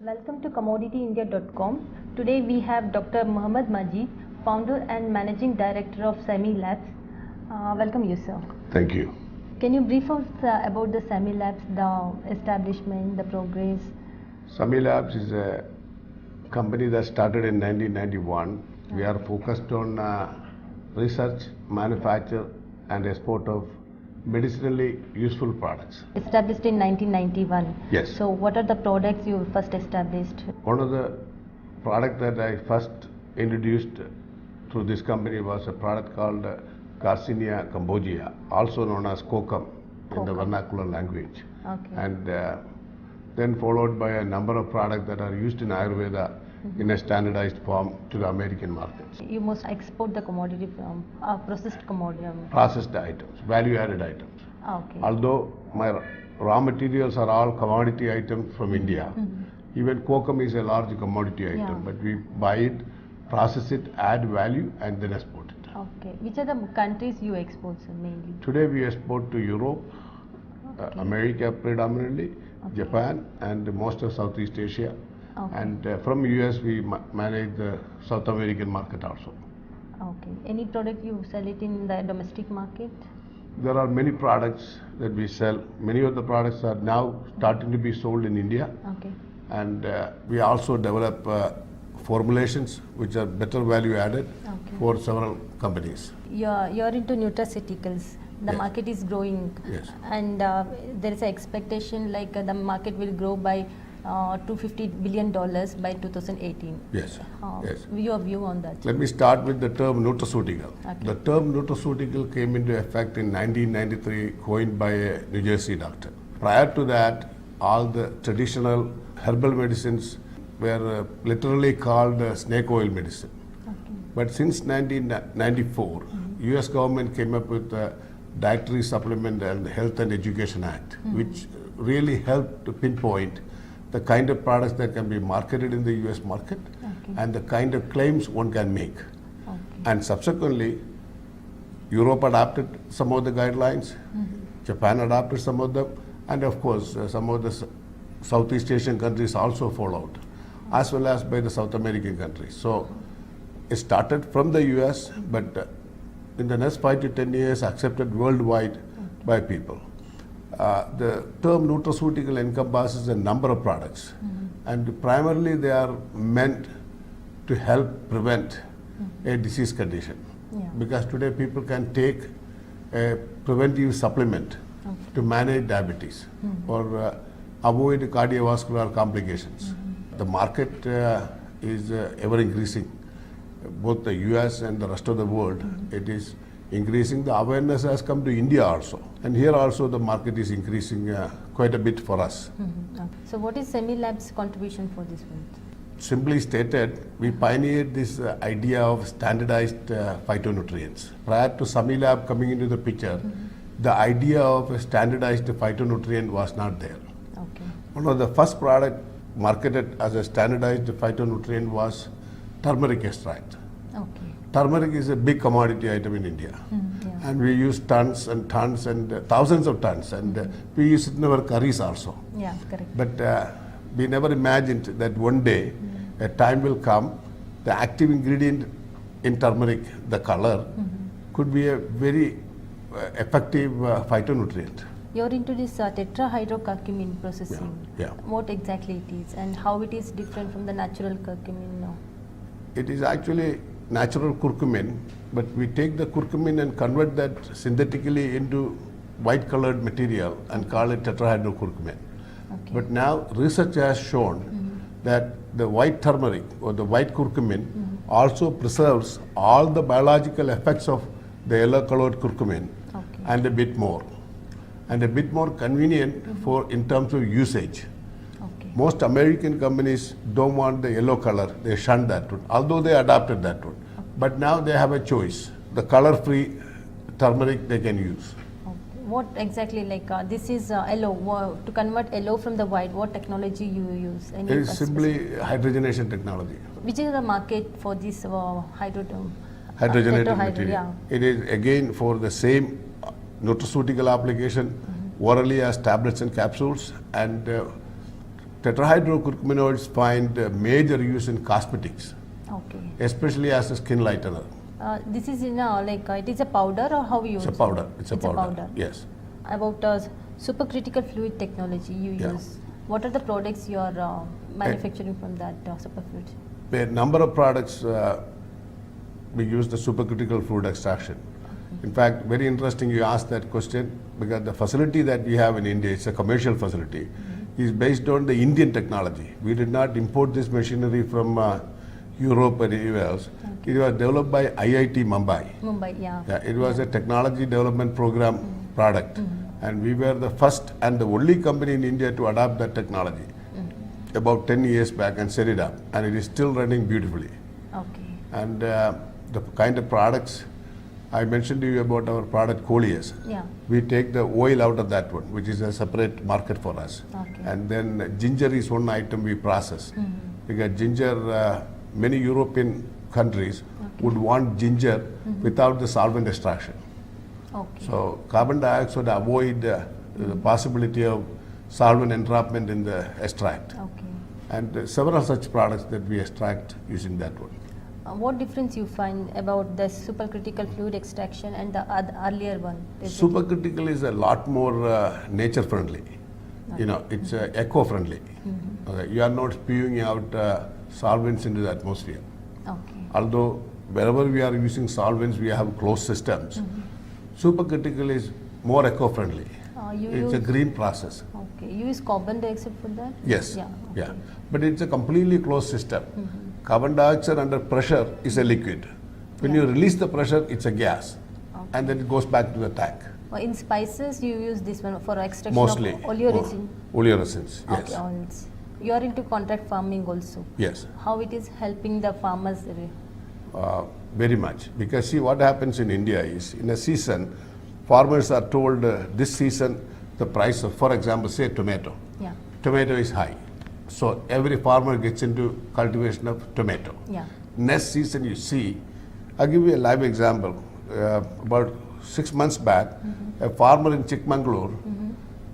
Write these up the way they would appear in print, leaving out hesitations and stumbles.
Welcome to commodityindia.com. Today we have Dr. Muhammed Majeed, founder and managing director of Sami Labs. Welcome you, sir. Thank you. Can you brief us about the Sami Labs, the establishment, the progress? Sami Labs is a company that started in 1991. We are focused on research, manufacture and export of medicinally useful products. Established in 1991. Yes. So what are the products you first established? One of the products that I first introduced through this company was a product called Garcinia cambogia, also known as kokum in the vernacular language. Okay. And then followed by a number of products that are used in Ayurveda in a standardized form to the American markets. You must export the commodity from processed commodity. Processed items, value-added items. Okay. Although my raw materials are all commodity items from India, even kokum is a large commodity item, but we buy it, process it, add value and then export it. Okay. Which are the countries you export, sir, mainly? Today we export to Europe, America predominantly, Japan and most of Southeast Asia. Okay. And from US we manage the South American market also. Okay. Any product you sell it in the domestic market? There are many products that we sell. Many of the products are now starting to be sold in India. Okay. And we also develop formulations which are better value added for several companies. You're into nutraceuticals. The Yes. market is growing. Yes. And there is an expectation like the market will grow by $250 billion by 2018. Yes. Yes. Your view on that? Let me start with the term nutraceutical. Okay. The term nutraceutical came into effect in 1993, coined by a New Jersey doctor. Prior to that, all the traditional herbal medicines were literally called snake oil medicine. Okay. But since 1994, US government came up with the Dietary Supplement and Health and Education Act, which really helped to pinpoint the kind of products that can be marketed in the US market and the kind of claims one can make. Okay. And subsequently, Europe adopted some of the guidelines, Japan adopted some of them, and of course, some of the Southeast Asian countries also followed, as well as by the South American countries. So it started from the US, but in the next 5 to 10 years, accepted worldwide by people. The term nutraceutical encompasses a number of products, and primarily they are meant to help prevent a disease condition. Yeah. Because today people can take a preventive supplement to manage diabetes or avoid cardiovascular complications. The market is ever increasing. Both the US and the rest of the world, it is increasing. The awareness has come to India also. And here also the market is increasing quite a bit for us. Okay. So what is Sami Labs' contribution for this one? Simply stated, we pioneered this idea of standardized phytonutrients. Prior to Sami Lab coming into the picture, the idea of a standardized phytonutrient was not there. Okay. One of the first product marketed as a standardized phytonutrient was turmeric extract. Okay. Turmeric is a big commodity item in India. Yeah. And we use tons and tons and thousands of tons, and we use it in our curries also. Yeah, correct. But we never imagined that one day a time will come, the active ingredient in turmeric, the color, could be a very effective phytonutrient. You're into this tetrahydrocurcumin processing. Yeah. What exactly it is and how it is different from the natural curcumin now? It is actually natural curcumin, but we take the curcumin and convert that synthetically into white colored material and call it tetrahydrocurcumin. Okay. But now research has shown that the white turmeric or the white curcumin also preserves all the biological effects of the yellow colored curcumin and a bit more. And a bit more convenient for in terms of usage. Okay. Most American companies don't want the yellow color, they shun that one, although they adopted that one. But now they have a choice. The color-free turmeric they can use. Okay. What exactly, this is yellow, to convert yellow from the white, what technology you use? It is simply hydrogenation technology. Which is the market for this Hydrogenated tetrahydro, material. yeah. It is again for the same nutraceutical application, orally as tablets and capsules, and Tetrahydrocurcuminoids find major use in cosmetics, Okay. especially as a skin lightener. This is in it is a powder or how you use It's a powder. it? It's a powder. Yes. About supercritical fluid technology you Yeah. use. What are the products you are manufacturing from that superfluid? A number of products we use the supercritical fluid extraction. In fact, very interesting you asked that question because the facility that we have in India, it's a commercial facility, is based on the Indian technology. We did not import this machinery from Europe or anywhere else. It was developed by IIT Mumbai. Mumbai, yeah. Yeah, it was a technology development program product, and we were the first and the only company in India to adopt that technology about 10 years back and set it up, and it is still running beautifully. Okay. And the kind of products I mentioned to you about our product Coleus. Yeah. We take the oil out of that one, which is a separate market for us. Okay. And then ginger is one item we process. Because ginger, many European countries would want ginger without the solvent extraction. Okay. So carbon dioxide avoid the possibility of solvent entrapment in the extract. Okay. And several such products that we extract using that one. What difference you find about the supercritical fluid extraction and the earlier one? Supercritical is a lot more nature friendly. You know, it's eco friendly. Okay. You are not spewing out solvents into the atmosphere. Okay. Although wherever we are using solvents, we have closed systems. Supercritical is more eco friendly. It's a green process. Okay. You use carbon dioxide for that? Yes. Yeah. Yeah. But it's a completely closed system. Carbon dioxide under pressure is a liquid. When you release the pressure, it's a gas. And then it goes back to the tank. In spices, you use this one for extraction Mostly. of oleoresin? Oleoresins, yes. Okay, oils. You are into contract farming also. Yes. How it is helping the farmers? Very much. Because see, what happens in India is, in a season, farmers are told this season the price of, for example, say tomato. Yeah. Tomato is high. So every farmer gets into cultivation of tomato. Yeah. Next season you see, I'll give you a live example. About 6 months back, a farmer in Chikmagalur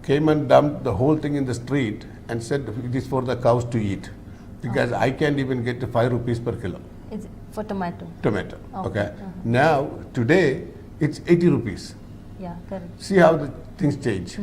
came and dumped the whole thing in the street and said it is for the cows to eat because I can't even get to 5 rupees per kilo. It's for tomato? Tomato. Okay. Okay. Now, today, it's 80 rupees. Yeah, correct. See how the things change.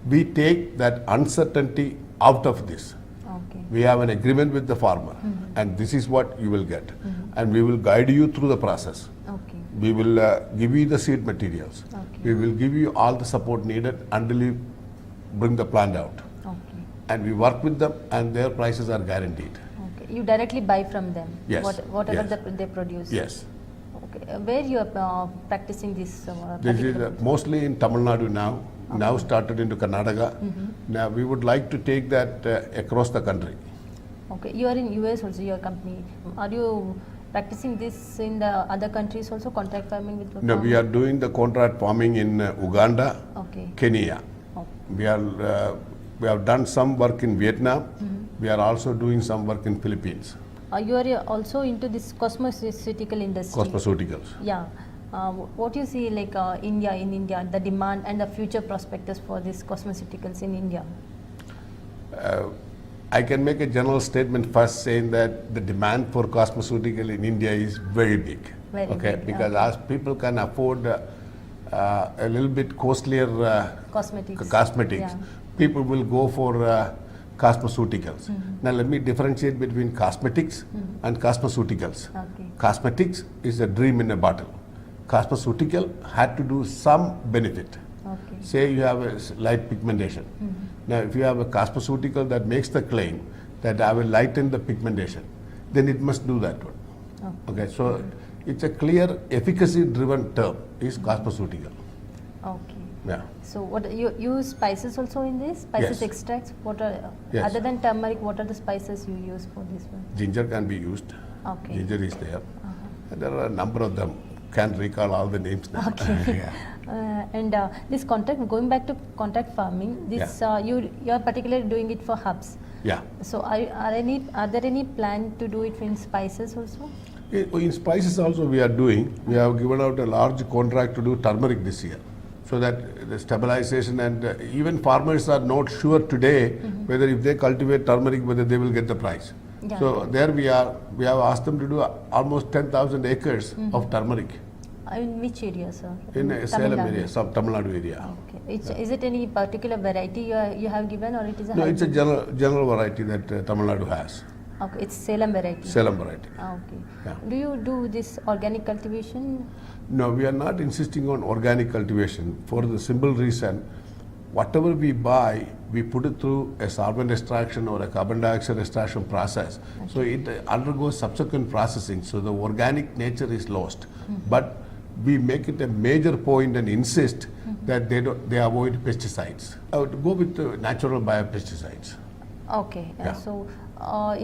We take that uncertainty out of this. Okay. We have an agreement with the farmer, and this is what you will get. And we will guide you through the process. Okay. We will give you the seed materials. Okay. We will give you all the support needed until you bring the plant out. Okay. And we work with them, and their prices are guaranteed. Okay. You directly buy from them? Yes. Whatever Yes. they produce? Yes. Okay. Where you are practicing this? This is mostly in Tamil Nadu now. Now started into Karnataka. Now we would like to take that across the country. Okay. You are in US also, your company. Are you practicing this in the other countries also, contract farming with the No, we are doing the contract farming in Uganda, Okay. Kenya. Oh. We have done some work in Vietnam. We are also doing some work in Philippines. You are also into this cosmeceutical industry? Cosmeceuticals. Yeah. What you see like in India, the demand and the future prospectus for these cosmeceuticals in India? I can make a general statement first saying that the demand for cosmeceutical in India is very big. Very big, Because okay. as people can afford a little bit costlier Cosmetics. cosmetics, Yeah. people will go for cosmeceuticals. Now let me differentiate between cosmetics and cosmeceuticals. Okay. Cosmetics is a dream in a bottle. Cosmeceutical had to do some benefit. Okay. Say you have a light pigmentation. Now if you have a cosmeceutical that makes the claim that I will lighten the pigmentation, then it must do that one. Okay, so it's a clear efficacy driven term is cosmeceutical. Okay. Yeah. So what you use spices also in this? Spices Yes. extracts? What are Yes. other than turmeric? What are the spices you use for this one? Ginger can be used. Okay. Ginger is there. And there are a number of them. Can't recall all the names now. Okay. Yeah. And this contract, going back to contract farming, this you are particularly doing it for herbs. Yeah. So are there any plan to do it in spices also? In spices also we are doing. We have given out a large contract to do turmeric this year. so that the stabilization and even farmers are not sure today whether if they cultivate turmeric whether they will get the price. Yeah. So there we have asked them to do almost 10,000 acres of turmeric In which area, sir? in Tamil Salem Nadu. area, Tamil Nadu area. Okay. Is it any particular variety you have given, or it is a No, it's a hybrid? general variety that Tamil Nadu has. Okay, it's Salem variety. Salem variety. Okay. Yeah. Do you do this organic cultivation? No, we are not insisting on organic cultivation for the simple reason, whatever we buy, we put it through a solvent extraction or a carbon dioxide extraction process. So it undergoes subsequent processing, so the organic nature is lost. But we make it a major point and insist that they avoid pesticides. I would go with natural biopesticides. Okay. Yeah. So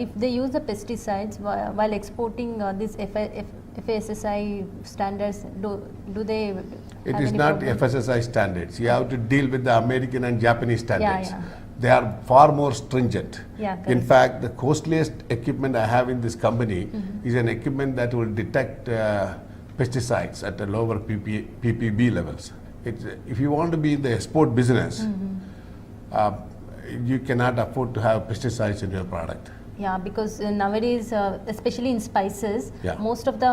if they use the pesticides while exporting this FSSI standards, do they It have is any not problem? FSSI standards. You have to deal with the American and Japanese standards. Yeah. They are far more stringent. Yeah, In correct. fact, the costliest equipment I have in this company is an equipment that will detect pesticides at the lower PPB levels. If you want to be in the export business, you cannot afford to have pesticides in your product. Yeah, because nowadays, especially in spices, Yeah. most of the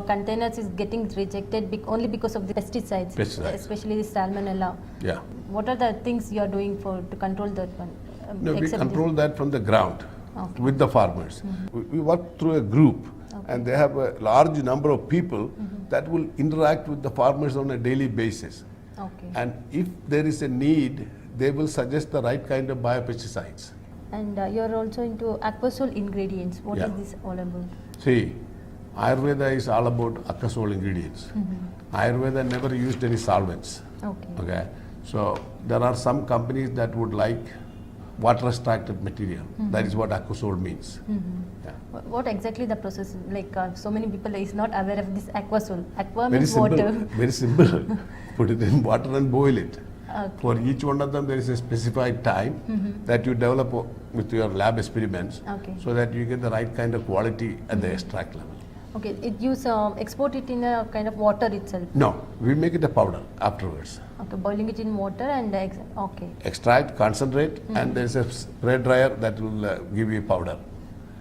containers is getting rejected only because of the pesticides, especially the salmonella. Yeah. What are the things you are doing to control that one? No, we except control that from the ground Okay. with the farmers. We work through a group and they have a large number of people that will interact with the farmers on a daily basis. Okay. And if there is a need, they will suggest the right kind of biopesticides. And you are also into aquasol ingredients. What is Yeah. this all about? See, Ayurveda is all about aquasol ingredients. Ayurveda never used any solvents. Okay. Okay, so there are some companies that would like water extracted material. That is what aquasol means. Yeah. What exactly the process? Like so many people is not aware of this aquasol. Aqua Very means simple. water. Very simple. Put it in water and boil it. Okay. For each one of them, there is a specified time that you develop with your lab experiments, Okay. so that you get the right kind of quality at the extract level. Okay. Export it in a kind of water itself. No, we make it a powder afterwards. Okay. Boiling it in water and okay. Extract, concentrate, and there is a spray dryer that will give you powder.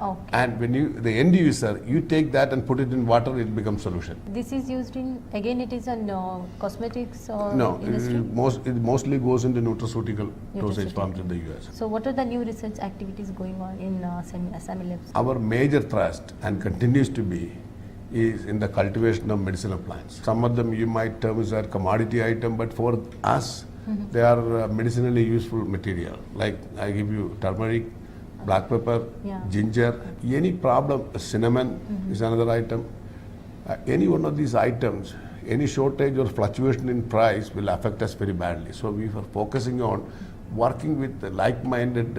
Okay. And when the end user, you take that and put it in water, it becomes solution. This is used in, again it is on cosmetics or No, industry? it mostly goes into nutraceutical dosage Nutraceutical. forms in the US. So what are the new research activities going on in Sami Labs? Our major thrust, and continues to be, is in the cultivation of medicinal plants. Some of them you might term as a commodity item, but for us, they are medicinally useful material. Like I give you turmeric, black pepper, Yeah. ginger, any problem, cinnamon is another item. Any one of these items, any shortage or fluctuation in price will affect us very badly. So we are focusing on working with the like-minded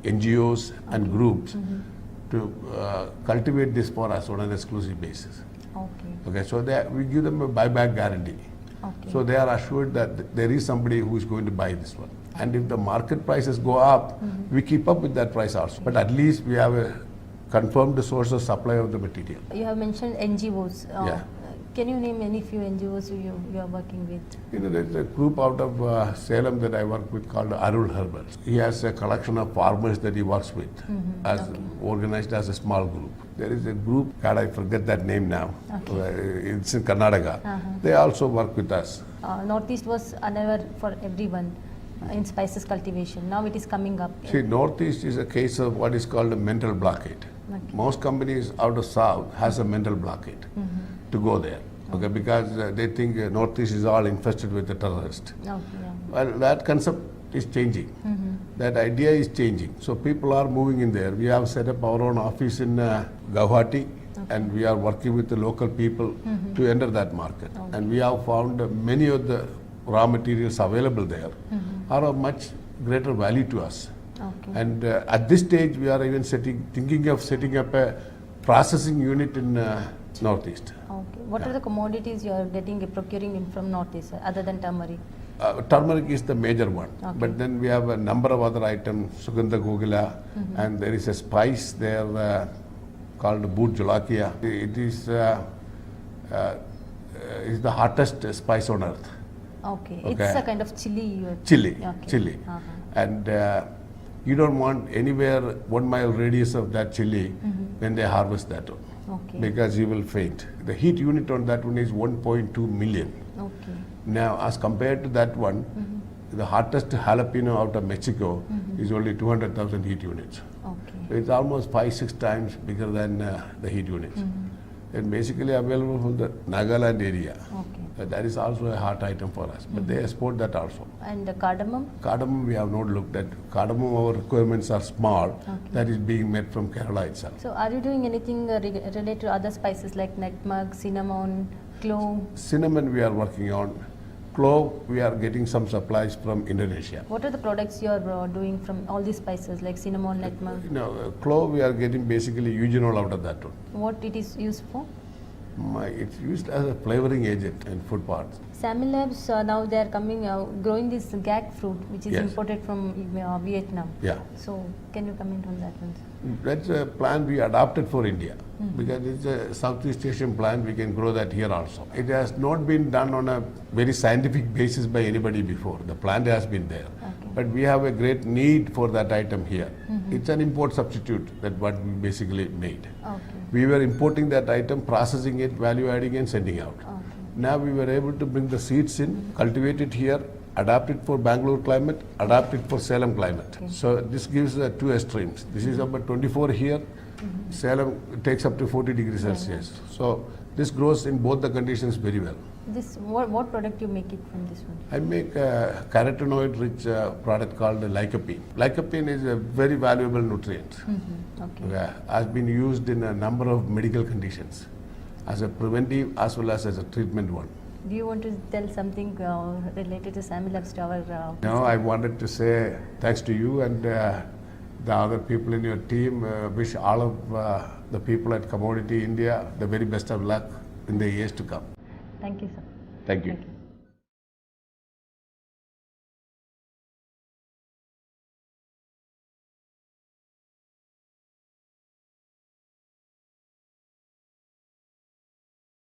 NGOs and groups to cultivate this for us on an exclusive basis. Okay. Okay, so we give them a buyback guarantee. Okay. So they are assured that there is somebody who is going to buy this one. And if the market prices go up, we keep up with that price also. But at least we have a confirmed source of supply of the material. You have mentioned NGOs. Yeah. Can you name any few NGOs you are working with? You know, there's a group out of Salem that I work with called Arul Herbals. He has a collection of farmers that he works with, organized as a small group. There is a group, God, I forget that name now. It's in Karnataka. They also work with us. Northeast was unaware for everyone in spices cultivation. Now it is coming up. See, Northeast is a case of what is called a mental blockade. Okay. Most companies out of South has a mental blockade to go there. Okay, because they think Northeast is all infested with the terrorists. Okay, yeah. Well, that concept is changing. That idea is changing. So people are moving in there. We have set up our own office in Guwahati, and we are working with the local people to enter that market. And we have found many of the raw materials available there are of much greater value to us. Okay. And at this stage, we are even thinking of setting up a processing unit in Northeast. Okay. What are the commodities you are procuring in from Northeast other than turmeric? Turmeric is the major one, Okay. but then we have a number of other items, Sugandha Gogila, and there is a spice there called Boot Jolakia. It is the hottest spice on earth. Okay. Okay. It's a kind of chili. Chili, Okay. chili. Uh-huh. And you don't want anywhere 1 mile radius of that chili when they harvest that one. Okay. Because you will faint. The heat unit on that one is 1.2 million. Okay. Now, as compared to that one, the hottest jalapeno out of Mexico is only 200,000 heat units. Okay. It's almost 5-6 times bigger than the heat units. And basically available from the Nagaland area. Okay. That is also a hot item for us, but they export that also. And the cardamom? Cardamom we have not looked at. Cardamom, our requirements are small. Okay. That is being met from Kerala itself. So are you doing anything related to other spices like nutmeg, cinnamon, clove? Cinnamon we are working on. Clove we are getting some supplies from Indonesia. What are the products you are doing from all these spices like cinnamon, nutmeg? You know, clove we are getting basically eugenol out of that one. What it is used for? It's used as a flavoring agent in food parts. Sami Labs now they are coming growing this gag fruit which is Yes. imported from Vietnam. Yeah. So can you comment on that one? That's a plant we adopted for India because it's a Southeast Asian plant. We can grow that here also. It has not been done on a very scientific basis by anybody before. The plant has been there, Okay. but we have a great need for that item here. It's an import substitute that what we basically made. Okay. We were importing that item, processing it, value adding and sending out. Okay. Now we were able to bring the seeds in, cultivate it here, adapt it for Bangalore climate, adapt it for Salem climate. Okay. So this gives two extremes. This is about 24 here, Salem takes up to 40 degrees Celsius. So this grows in both the conditions very well. This what product you make it from this one? I make a carotenoid rich product called lycopene. Lycopene is a very valuable nutrient. Okay. Has been used in a number of medical conditions as a preventive as well as a treatment one. Do you want to tell something related to Sami Labs to our? No, I wanted to say thanks to you and the other people in your team. Wish all of the people at Commodity India the very best of luck in the years to come. Thank you, sir. Thank you. Thank you.